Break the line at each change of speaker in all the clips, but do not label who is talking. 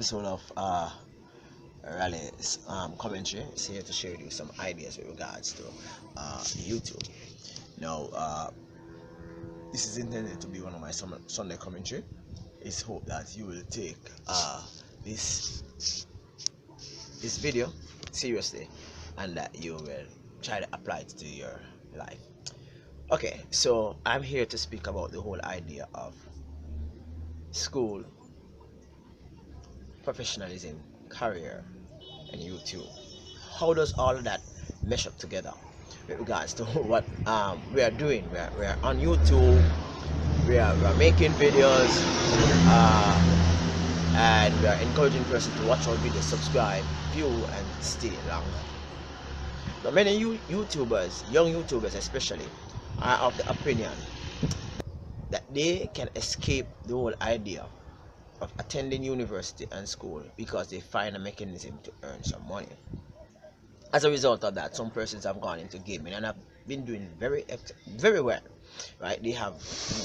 episode of Rally's commentary. It's here to share with you some ideas with regards to YouTube. Now, this is intended to be one of my Sunday commentary. It's hope that you will take this video seriously and that you will try to apply it to your life. Okay, so I'm here to speak about the whole idea of school, professionalism, career, and YouTube. How does all of that mesh up together with regards to what we are doing? We're on YouTube, we're making videos, and we are encouraging person to watch our videos, subscribe, view, and stay longer. Now, many YouTubers, young YouTubers especially, are of the opinion that they can escape the whole idea of attending university and school because they find a mechanism to earn some money. As a result of that, some persons have gone into gaming and have been doing very well, right? They have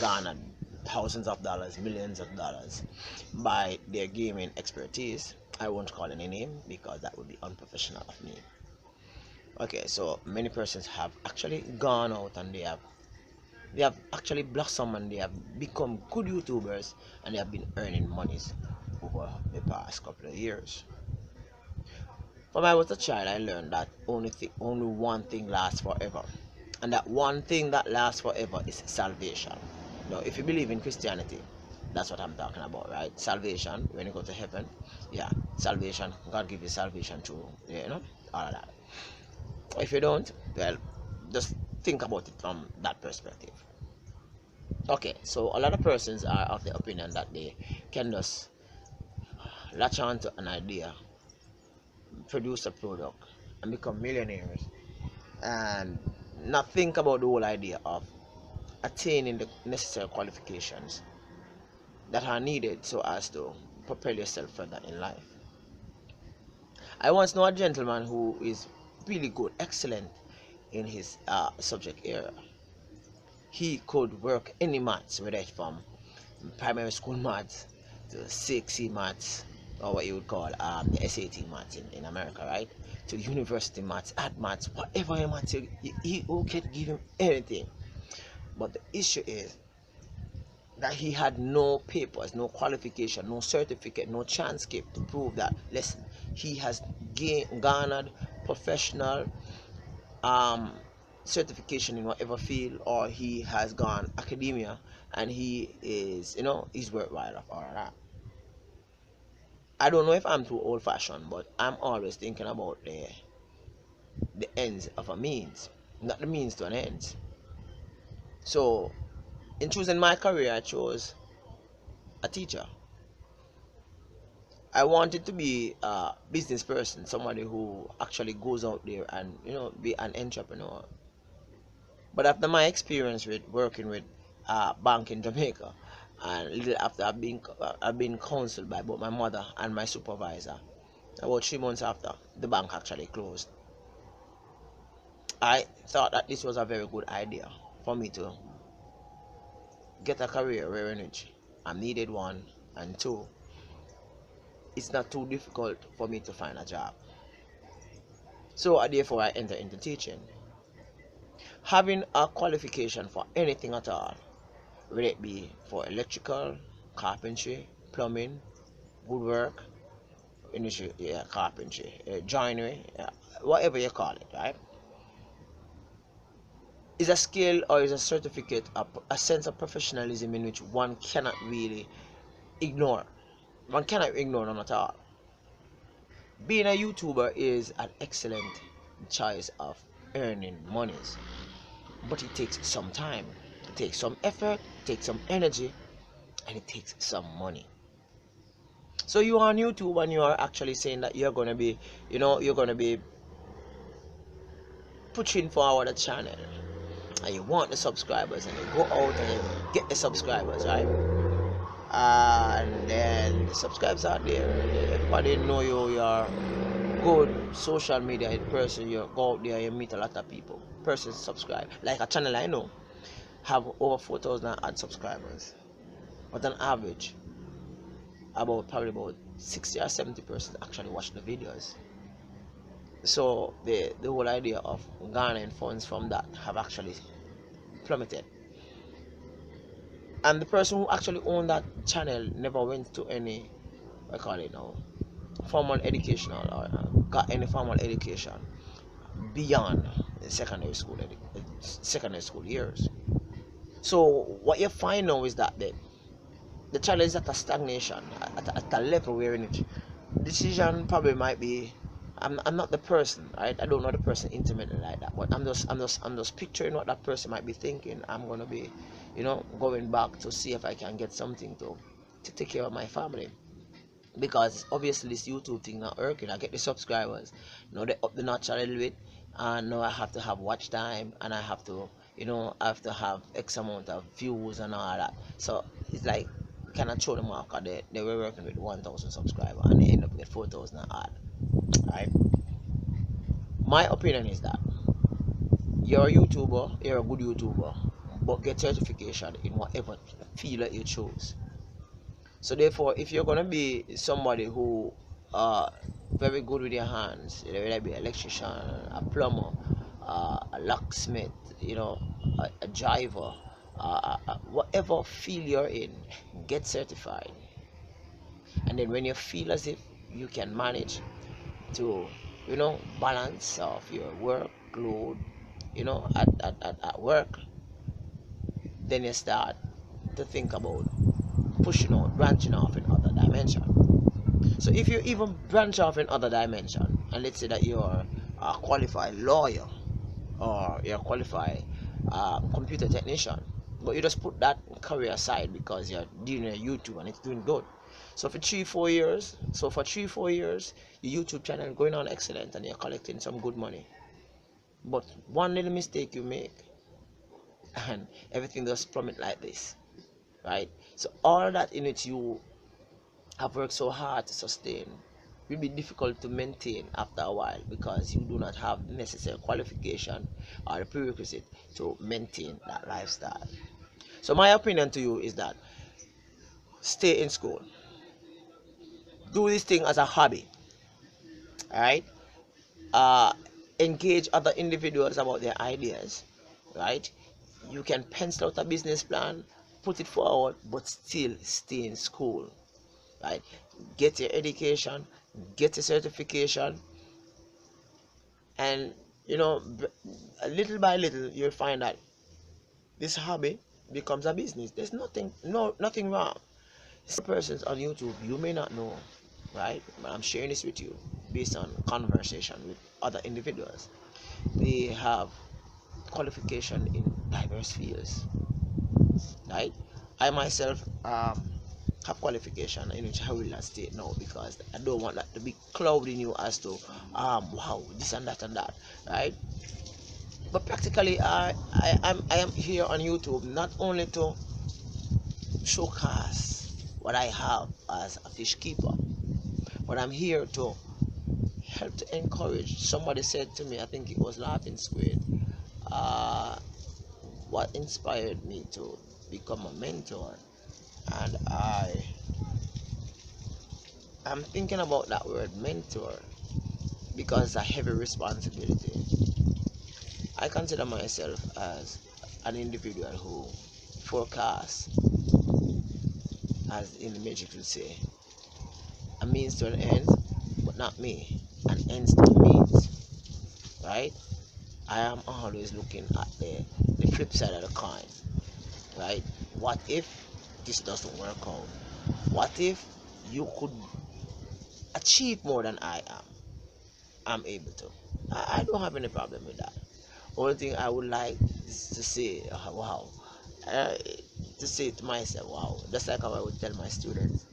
garnered thousands of dollars, millions of dollars by their gaming expertise. I won't call any name because that would be unprofessional of me. Okay, so many persons have actually gone out and they have actually blossomed and they have become good YouTubers and they have been earning monies over the past couple of years. When I was a child, I learned that only one thing lasts forever, and that one thing that lasts forever is salvation. Now, if you believe in Christianity, that's what I'm talking about, right? Salvation, when you go to heaven, yeah, salvation, God gives you salvation through, all of that. If you don't, well, just think about it from that perspective. Okay, so a lot of persons are of the opinion that they can just latch on to an idea, produce a product, and become millionaires, and not think about the whole idea of attaining the necessary qualifications that are needed so as to propel yourself further in life. I once know a gentleman who is really good, excellent in his subject area. He could work any maths, whether it's from primary school maths to 6C maths, or what you would call the SAT maths in America, right? To university maths, art maths, whatever maths, he could give him anything. But the issue is that he had no papers, no qualification, no certificate, no transcript to prove that, listen, he has garnered professional certification in whatever field, or he has gone academia and he is, he's worthwhile of all of that. I don't know if I'm too old-fashioned, but I'm always thinking about the ends of a means, not the means to an end. So in choosing my career, I chose a teacher. I wanted to be a business person, somebody who actually goes out there and be an entrepreneur. But after my experience with working with bank in Jamaica, and little after I've been counseled by both my mother and my supervisor, about 3 months after the bank actually closed, I thought that this was a very good idea for me to get a career where I needed one, and two, it's not too difficult for me to find a job. So therefore I entered into teaching. Having a qualification for anything at all, whether it be for electrical, carpentry, plumbing, woodwork, industry, carpentry, joinery, whatever you call it, right? Is a skill or is a certificate, a sense of professionalism in which one cannot really ignore. One cannot ignore none at all. Being a YouTuber is an excellent choice of earning monies, but it takes some time, it takes some effort, it takes some energy, and it takes some money. So you are on YouTube and you are actually saying that you're gonna be, you're gonna be pushing forward a channel, and you want the subscribers, and you go out and you get the subscribers, right? And then the subscribers are there. Everybody know you're good social media person. You go out there, you meet a lot of people. Persons subscribe. Like a channel I know have over 4,000 odd subscribers, but on average, probably about 60 or 70% actually watch the videos. So the whole idea of garnering funds from that have actually plummeted. And the person who actually owned that channel never went to any, I call it now, formal educational, or got any formal education beyond secondary school years. So what you find now is that the child is at a stagnation, at a level where in which decision probably might be. I'm not the person, right? I don't know the person intimately like that, but I'm just picturing what that person might be thinking. I'm gonna be, going back to see if I can get something to take care of my family, because obviously this YouTube thing not working. I get the subscribers, they up the notch a little bit, and now I have to have watch time, and I have to, I have to have X amount of views and all that. So it's like kind of throw them off, because they were working with 1,000 subscribers and they end up with 4,000 odd. Right? My opinion is that you're a YouTuber, you're a good YouTuber, but get certification in whatever field that you choose. So therefore, if you're gonna be somebody who very good with your hands, whether it be an electrician, a plumber, a locksmith, a driver, whatever field you're in, get certified. And then when you feel as if you can manage to, balance off your workload, at work, then you start to think about pushing out, branching off in other dimension. So if you even branch off in other dimension, and let's say that you're a qualified lawyer, or you're a qualified computer technician, but you just put that career aside because you're doing a YouTube and it's doing good. So for 3-4 years, your YouTube channel is going on excellent and you're collecting some good money. But one little mistake you make and everything just plummet like this, right? So all that in which you have worked so hard to sustain will be difficult to maintain after a while, because you do not have the necessary qualification or the prerequisite to maintain that lifestyle. So my opinion to you is that stay in school, do this thing as a hobby, all right? uh, Engage other individuals about their ideas, right? You can pencil out a business plan, put it forward, but still stay in school, right? Get your education, get a certification, and little by little you'll find that this hobby becomes a business. There's nothing wrong. Some persons on YouTube you may not know, right? But I'm sharing this with you based on conversation with other individuals. They have qualification in diverse fields, right? I myself have qualification in which I will not state now, because I don't want that to be clouding you as to wow, this and that, right? But practically I am here on YouTube not only to showcase what I have as a fish keeper, but I'm here to help to encourage. Somebody said to me, I think it was Laughing Squid, uh, what inspired me to become a mentor, and I'm thinking about that word mentor because it's a heavy responsibility. I consider myself as an individual who forecasts, as in the Magic would say, a means to an end, but not me, an ends to a means, right? I am always looking at the flip side of the coin, right? What if this doesn't work out? What if you could achieve more than I'm able to? I don't have any problem with that. Only thing I would like is to say, wow, uh, to say to myself, wow, just like how I would tell my students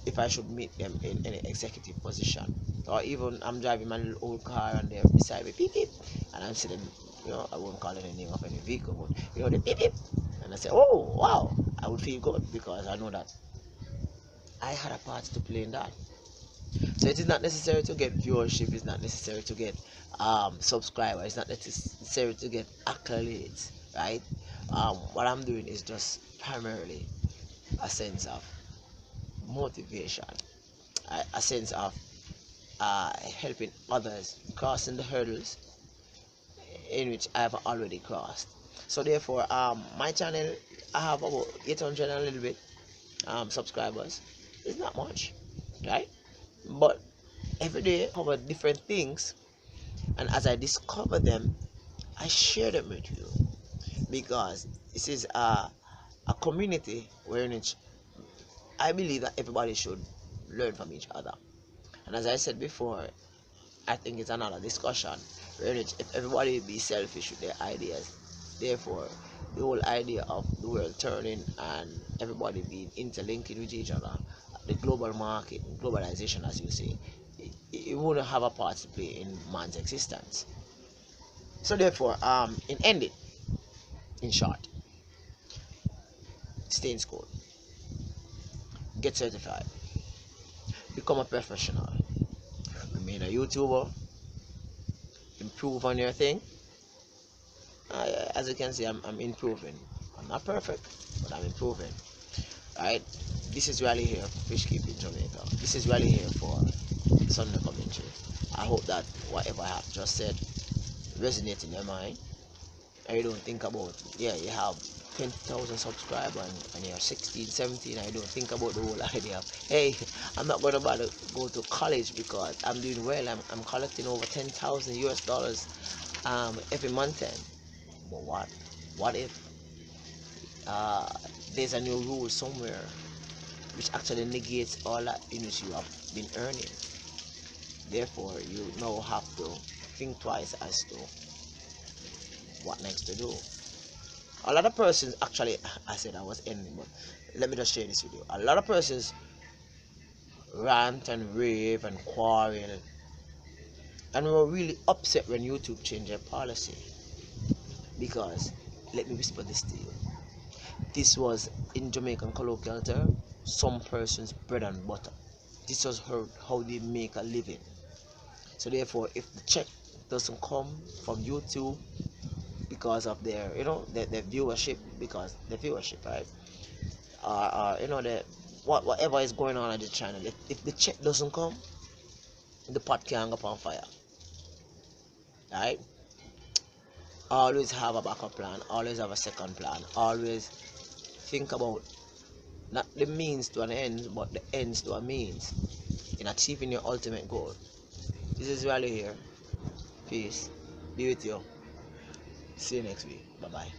if I should meet them in any executive position, or even I'm driving my little old car and they're beside me, beep beep, and I'm sitting, I won't call it the name of any vehicle, but the beep beep, and I say, oh wow, I would feel good because I know that I had a part to play in that. So it is not necessary to get viewership, it's not necessary to get subscribers, it's not necessary to get accolades, right? What I'm doing is just primarily a sense of motivation, a sense of helping others crossing the hurdles in which I have already crossed. So therefore, my channel, I have about 800 and a little bit subscribers. It's not much, right? But every day I cover different things, and as I discover them, I share them with you, because this is a community where in which I believe that everybody should learn from each other. And as I said before, I think it's another discussion where if everybody be selfish with their ideas, therefore the whole idea of the world turning and everybody being interlinking with each other, the global market, globalization as you say, it wouldn't have a part to play in man's existence. So therefore, in ending, in short, stay in school, get certified, become a professional, remain a YouTuber, improve on your thing. As you can see, I'm improving. I'm not perfect, but I'm improving. Right? This is really here for Fish Keeping Jamaica. This is really here for Sunday commentary. I hope that whatever I have just said resonates in your mind, and you don't think about, yeah, you have 20,000 subscribers and you're 16, 17, and you don't think about the whole idea of, hey, I'm not going to bother go to college because I'm doing well. I'm collecting over 10,000 US dollars every month. But what if uh, there's a new rule somewhere which actually negates all that in which you have been earning? Therefore, you now have to think twice as to what next to do. A lot of persons actually, I said I was ending, but let me just share this with you. A lot of persons rant and rave and quarrel, and we were really upset when YouTube changed their policy, because let me whisper this to you. This was, in Jamaican colloquial term, some person's bread and butter. This was how they make a living. So therefore, if the check doesn't come from YouTube because of their, their viewership, right? Whatever is going on at the channel, if the check doesn't come, the pot can hang up on fire. Right? Always have a backup plan. Always have a second plan. Always think about not the means to an end, but the ends to a means in achieving your ultimate goal. This is Rally here. Peace. Be with you. See you next week. Bye bye.